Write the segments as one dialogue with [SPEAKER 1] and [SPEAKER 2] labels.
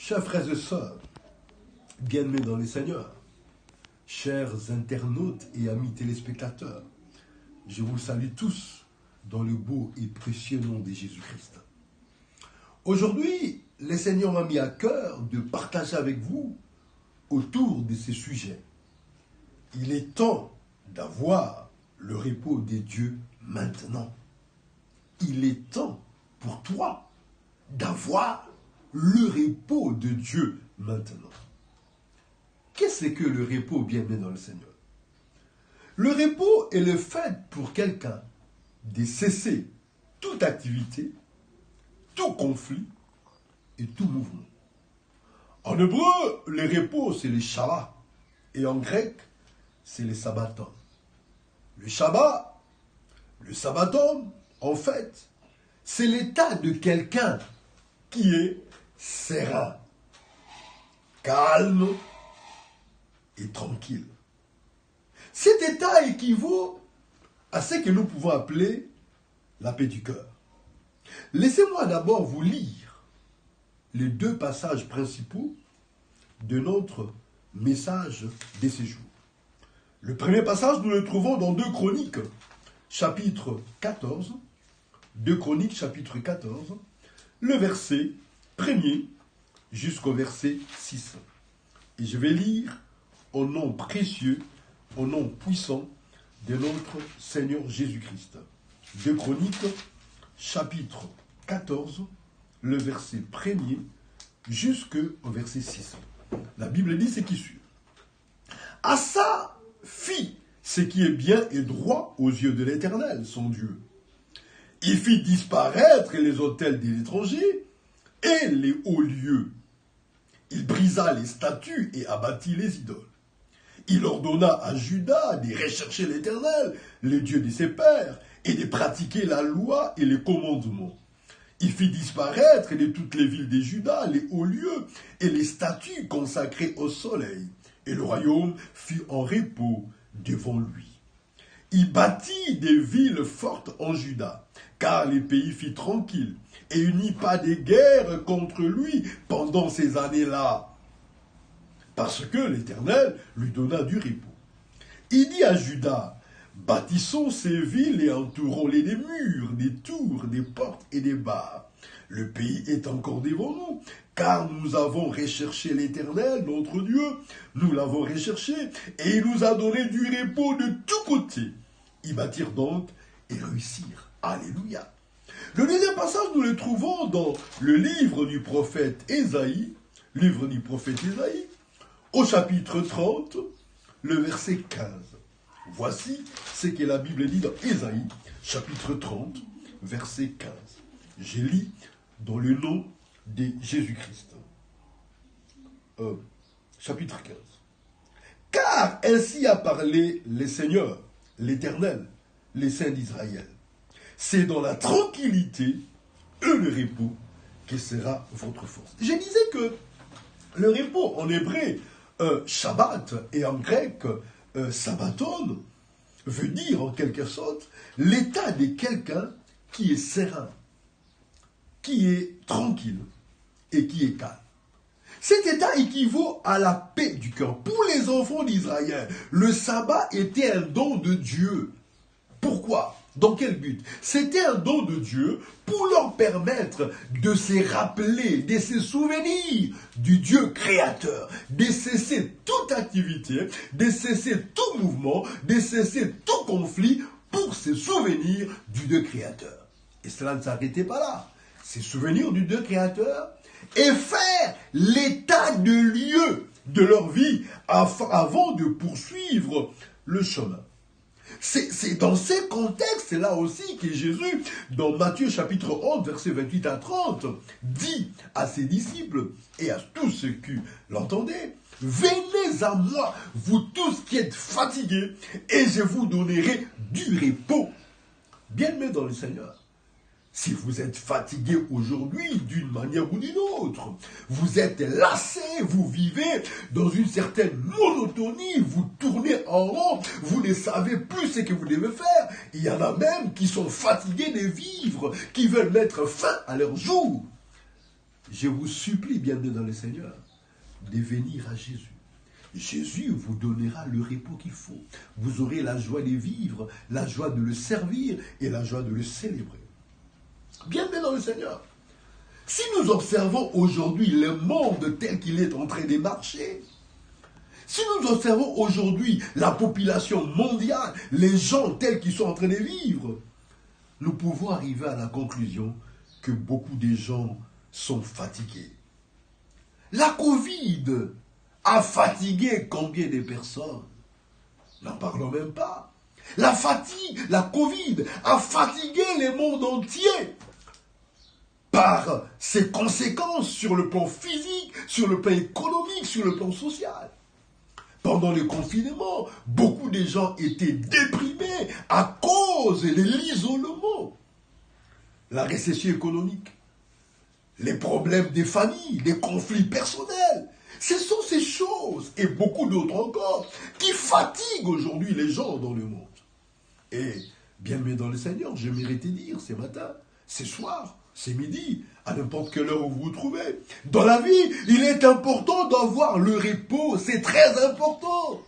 [SPEAKER 1] Chers frères et sœurs, bien-aimés dans les Seigneurs, chers internautes et amis téléspectateurs, je vous salue tous dans le beau et précieux nom de Jésus-Christ. Aujourd'hui, le Seigneur m'a mis à cœur de partager avec vous autour de ce sujet. Il est temps d'avoir le repos de Dieu maintenant. Il est temps pour toi d'avoir le repos de Dieu maintenant. Qu'est-ce que le repos, bien-aimé dans le Seigneur? Le repos est le fait pour quelqu'un de cesser toute activité, tout conflit et tout mouvement. En hébreu, le repos, c'est le Shabbat. Et en grec, c'est le sabbaton. Le Shabbat, le sabbaton, en fait, c'est l'état de quelqu'un qui est serein, calme et tranquille. Cet état équivaut à ce que nous pouvons appeler la paix du cœur. Laissez-moi d'abord vous lire les deux passages principaux de notre message de ce jour. Le premier passage, nous le trouvons dans 2 Chroniques, chapitre 14. 2 Chroniques, chapitre 14, le verset 1er jusqu'au verset 6. Et je vais lire au nom précieux, au nom puissant de notre Seigneur Jésus-Christ. 2 Chroniques, chapitre 14, le verset 1er jusqu'au verset 6. La Bible dit ce qui suit. Asa fit ce qui est bien et droit aux yeux de l'Éternel, son Dieu. Il fit disparaître les autels des étrangers et les hauts lieux. Il brisa les statues et abattit les idoles. Il ordonna à Juda de rechercher l'Éternel, le Dieu de ses pères, et de pratiquer la loi et les commandements. Il fit disparaître de toutes les villes de Juda les hauts lieux et les statues consacrées au soleil. Et le royaume fut en repos devant lui. Il bâtit des villes fortes en Juda, car le pays fut tranquille, et il n'y eut pas de guerre contre lui pendant ces années-là, parce que l'Éternel lui donna du repos. Il dit à Juda, bâtissons ces villes et entourons-les des murs, des tours, des portes et des barres. Le pays est encore devant nous, car nous avons recherché l'Éternel, notre Dieu. Nous l'avons recherché, et il nous a donné du repos de tous côtés. Ils bâtirent donc et réussirent. Alléluia. Le deuxième passage, nous le trouvons dans le livre du prophète Ésaïe, au chapitre 30, le verset 15. Voici ce que la Bible dit dans Ésaïe, chapitre 30, verset 15. Je lis dans le nom de Jésus-Christ. Chapitre 15. Car ainsi a parlé le Seigneur, l'Éternel, les saints d'Israël. C'est dans la tranquillité et le repos que sera votre force. Je disais que le repos en hébreu, Shabbat, et en grec, sabbaton, veut dire en quelque sorte l'état de quelqu'un qui est serein, qui est tranquille et qui est calme. Cet état équivaut à la paix du cœur. Pour les enfants d'Israël, le sabbat était un don de Dieu. Pourquoi? Dans quel but? C'était un don de Dieu pour leur permettre de se rappeler, de se souvenir du Dieu créateur, de cesser toute activité, de cesser tout mouvement, de cesser tout conflit pour se souvenir du Dieu créateur. Et cela ne s'arrêtait pas là. Se souvenir du Dieu créateur et faire l'état de lieu de leur vie avant de poursuivre le chemin. C'est dans ces contextes-là aussi que Jésus, dans Matthieu chapitre 11, versets 28 à 30, dit à ses disciples et à tous ceux qui l'entendaient, « Venez à moi, vous tous qui êtes fatigués, et je vous donnerai du repos. » Bien-aimés dans le Seigneur, si vous êtes fatigué aujourd'hui d'une manière ou d'une autre, vous êtes lassé, vous vivez dans une certaine monotonie, vous tournez en rond, vous ne savez plus ce que vous devez faire. Il y en a même qui sont fatigués de vivre, qui veulent mettre fin à leur jour. je vous supplie, bien-aimés dans le Seigneur, de venir à Jésus. Jésus vous donnera le repos qu'il faut. Vous aurez la joie de vivre, la joie de le servir et la joie de le célébrer. Bien-aimés dans le Seigneur, si nous observons aujourd'hui le monde tel qu'il est en train de marcher, si nous observons aujourd'hui la population mondiale, les gens tels qu'ils sont en train de vivre, nous pouvons arriver à la conclusion que beaucoup de gens sont fatigués. La Covid a fatigué combien de personnes? N'en parlons même pas. La fatigue, la Covid a fatigué le monde entier par ses conséquences sur le plan physique, sur le plan économique, sur le plan social. Pendant le confinement, beaucoup de gens étaient déprimés à cause de l'isolement, la récession économique, les problèmes des familles, les conflits personnels. Ce sont ces choses, et beaucoup d'autres encore, qui fatiguent aujourd'hui les gens dans le monde. Et, bien-aimés dans le Seigneur, je méritais dire ce matin, ce soir, ce midi, à n'importe quelle heure où vous vous trouvez. Dans la vie, il est important d'avoir le repos, c'est très important.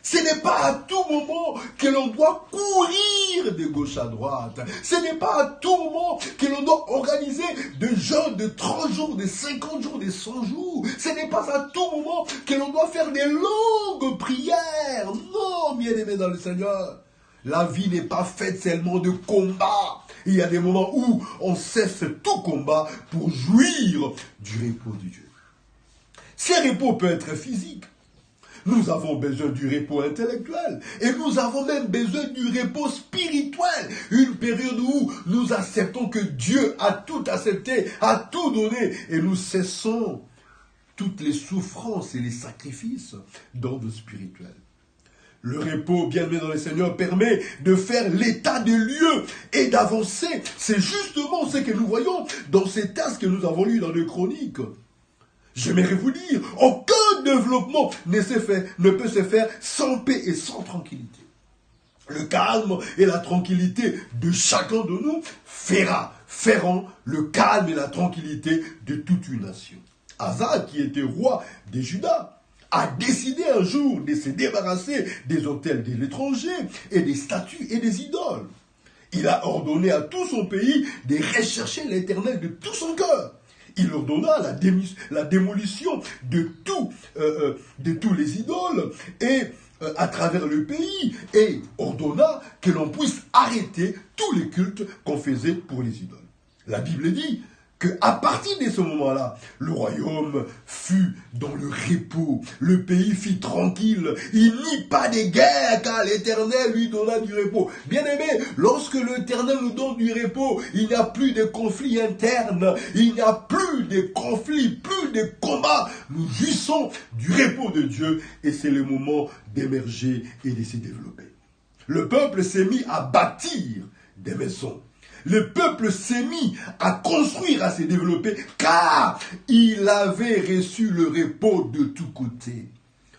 [SPEAKER 1] Ce n'est pas à tout moment que l'on doit courir de gauche à droite. Ce n'est pas à tout moment que l'on doit organiser des jeûnes de 30 jours, de 50 jours, de 100 jours. Ce n'est pas à tout moment que l'on doit faire des longues prières. Non, bien-aimés dans le Seigneur. La vie n'est pas faite seulement de combats. Il y a des moments où on cesse tout combat pour jouir du repos de Dieu. Ce repos peut être physique. Nous avons besoin du repos intellectuel et nous avons même besoin du repos spirituel. Une période où nous acceptons que Dieu a tout accepté, a tout donné et nous cessons toutes les souffrances et les sacrifices d'ordre spirituel. Le repos, bien-aimé dans le Seigneur, permet de faire l'état des lieux et d'avancer. C'est justement ce que nous voyons dans ces textes que nous avons lus dans les Chroniques. J'aimerais vous dire, aucun développement ne peut se faire sans paix et sans tranquillité. Le calme et la tranquillité de chacun de nous feront le calme et la tranquillité de toute une nation. Asa, qui était roi de Juda, a décidé un jour de se débarrasser des autels de l'étranger et des statues et des idoles. Il a ordonné à tout son pays de rechercher l'Éternel de tout son cœur. Il ordonna la démolition de tous les idoles et à travers le pays et ordonna que l'on puisse arrêter tous les cultes qu'on faisait pour les idoles. La Bible dit qu'à partir de ce moment-là, le royaume fut dans le repos, le pays fut tranquille, il n'y eut pas de guerre car l'Éternel lui donna du repos. Bien-aimé, lorsque l'Éternel nous donne du repos, il n'y a plus de conflits internes, il n'y a plus de conflits, plus de combats. Nous jouissons du repos de Dieu et c'est le moment d'émerger et de se développer. Le peuple s'est mis à bâtir des maisons. Le peuple s'est mis à construire, à se développer, car il avait reçu le repos de tous côtés.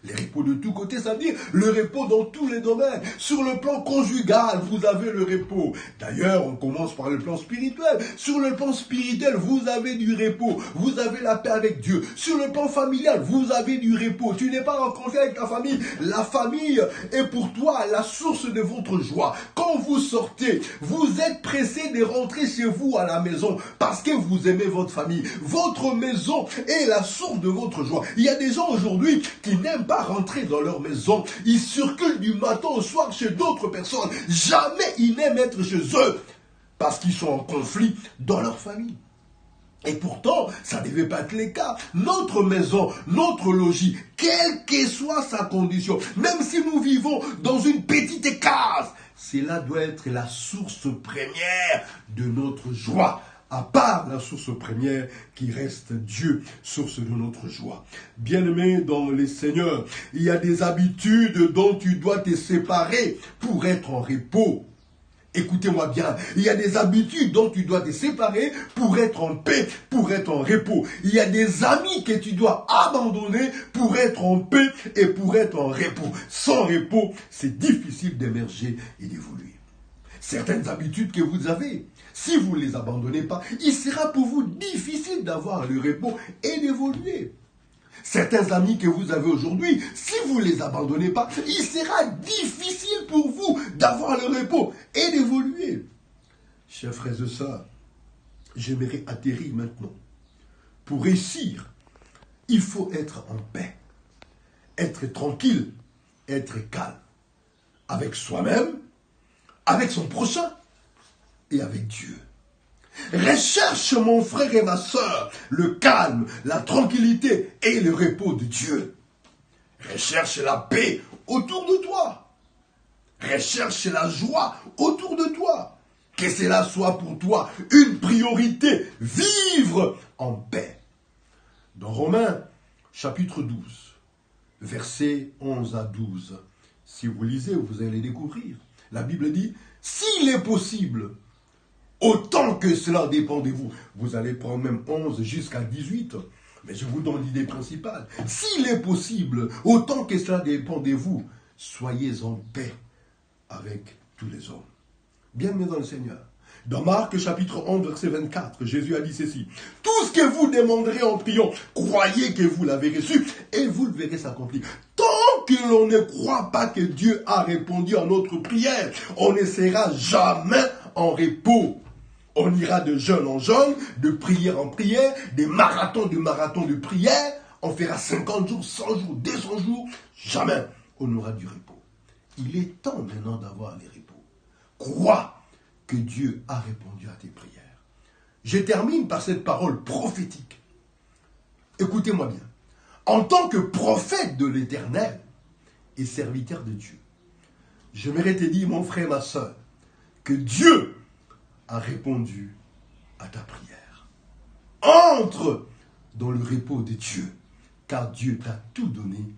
[SPEAKER 1] Le repos de tous côtés, ça veut dire le repos dans tous les domaines. Sur le plan conjugal, vous avez le repos. D'ailleurs, on commence par le plan spirituel. Sur le plan spirituel, vous avez du repos. Vous avez la paix avec Dieu. Sur le plan familial, vous avez du repos. Tu n'es pas en conflit avec ta famille. La famille est pour toi la source de votre joie. Quand vous sortez, vous êtes pressé de rentrer chez vous à la maison parce que vous aimez votre famille. Votre maison est la source de votre joie. Il y a des gens aujourd'hui qui n'aiment pas rentrer dans leur maison. Ils circulent du matin au soir chez d'autres personnes. Jamais ils n'aiment être chez eux parce qu'ils sont en conflit dans leur famille. Et pourtant, ça ne devait pas être le cas. Notre maison, notre logis, quelle que soit sa condition, même si nous vivons dans une petite case, cela doit être la source première de notre joie. À part la source première qui reste Dieu, source de notre joie. Bien-aimé dans les Seigneurs, il y a des habitudes dont tu dois te séparer pour être en repos. Écoutez-moi bien, il y a des habitudes dont tu dois te séparer pour être en paix, pour être en repos. Il y a des amis que tu dois abandonner pour être en paix et pour être en repos. Sans repos, c'est difficile d'émerger et d'évoluer. Certaines habitudes que vous avez, Si vous ne les abandonnez pas, il sera pour vous difficile d'avoir le repos et d'évoluer. Certains amis que vous avez aujourd'hui, si vous ne les abandonnez pas, il sera difficile pour vous d'avoir le repos et d'évoluer. Chers frères et sœurs, j'aimerais atterrir maintenant. Pour réussir, il faut être en paix, être tranquille, être calme, avec soi-même, avec son prochain et avec Dieu. Recherche, mon frère et ma sœur, le calme, la tranquillité et le repos de Dieu. Recherche la paix autour de toi. Recherche la joie autour de toi. Que cela soit pour toi une priorité, vivre en paix. Dans Romains, chapitre 12, versets 11 à 12, si vous lisez, vous allez découvrir. La Bible dit, s'il est possible, autant que cela dépend de vous, vous allez prendre même 11 jusqu'à 18, mais je vous donne l'idée principale. S'il est possible, autant que cela dépend de vous, soyez en paix avec tous les hommes. Bien-aimés dans le Seigneur. Dans Marc chapitre 11, verset 24, Jésus a dit ceci. Tout ce que vous demanderez en priant, croyez que vous l'avez reçu et vous le verrez s'accomplir. Tant que l'on ne croit pas que Dieu a répondu à notre prière, on ne sera jamais en repos. On ira de jeûne en jeûne, de prière en prière, de marathon de prière. On fera 50 jours, 100 jours, 200 jours. Jamais on aura du repos. Il est temps maintenant d'avoir les repos. Crois que Dieu a répondu à tes prières. Je termine par cette parole prophétique. Écoutez-moi bien. En tant que prophète de l'Éternel et serviteur de Dieu, j'aimerais te dire, mon frère, ma soeur, que Dieu a répondu à ta prière. Entre dans le repos de Dieu, car Dieu t'a tout donné